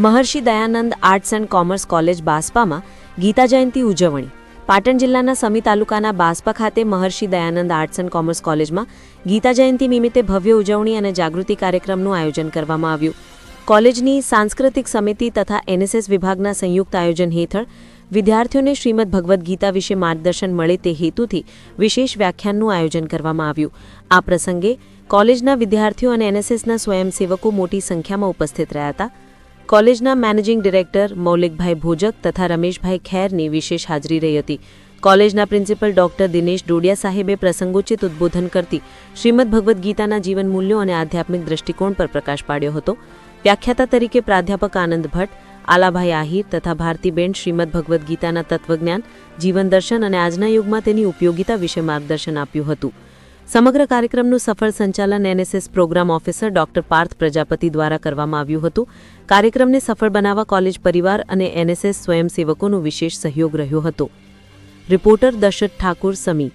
Maharshi Dayanand arts and commerce college બાસ્પામાં ગીતા જયંતિ ઉજવણી. પાટણ જિલ્લાના સમી તાલુકાના બાસ્પા ખાતે Maharshi Dayanand arts and commerce કોલેજમાં ગીતા જયંતિ નિમિત્તે ભવ્ય ઉજવણી અને જાગૃતિ કાર્યક્રમનું આયોજન કરવામાં આવ્યું. કોલેજની સાંસ્કૃતિક સમિતિ તથા એનએસએસ વિભાગના સંયુક્ત આયોજન હેઠળ વિદ્યાર્થીઓને શ્રીમદ ભગવદ્ ગીતા વિશે માર્ગદર્શન મળે તે હેતુથી વિશેષ વ્યાખ્યાનનું આયોજન કરવામાં આવ્યું. આ પ્રસંગે કોલેજના વિદ્યાર્થીઓ અને એનએસએસના સ્વયંસેવકો મોટી સંખ્યામાં ઉપસ્થિત રહ્યા હતા. કોલેજના મેનેજિંગ ડિરેક્ટર મૌલિકભાઈ ભોજક તથા રમેશભાઈ ખેરની વિશેષ હાજરી રહી હતી. કોલેજના પ્રિન્સિપલ ડોક્ટર દિનેશ ડોડિયા સાહેબે પ્રસંગોચિત ઉદ્બોધન કરતી શ્રીમદ ભગવદ્ ગીતાના જીવન મૂલ્યો અને આધ્યાત્મિક દૃષ્ટિકોણ પર પ્રકાશ પાડ્યો હતો. વ્યાખ્યાતા તરીકે પ્રાધ્યાપક આનંદ ભટ્ટ, આલાભાઈ આહિર તથા ભારતીબેન શ્રીમદ ભગવદ્ ગીતાના તત્વજ્ઞાન, જીવન દર્શન અને આજના યુગમાં તેની ઉપયોગિતા વિશે માર્ગદર્શન આપ્યું હતું. સમગ્ર કાર્યક્રમનું સફળ સંચાલન NSS programme officer doctor Parth Prajapati દ્વારા કરવામાં આવ્યું હતું. કાર્યક્રમને સફળ બનાવવા કોલેજ પરિવાર અને એનએસએસ સ્વયંસેવકોનો વિશેષ સહયોગ રહ્યો હતો. રિપોર્ટર દશરથ ઠાકુર, સમી.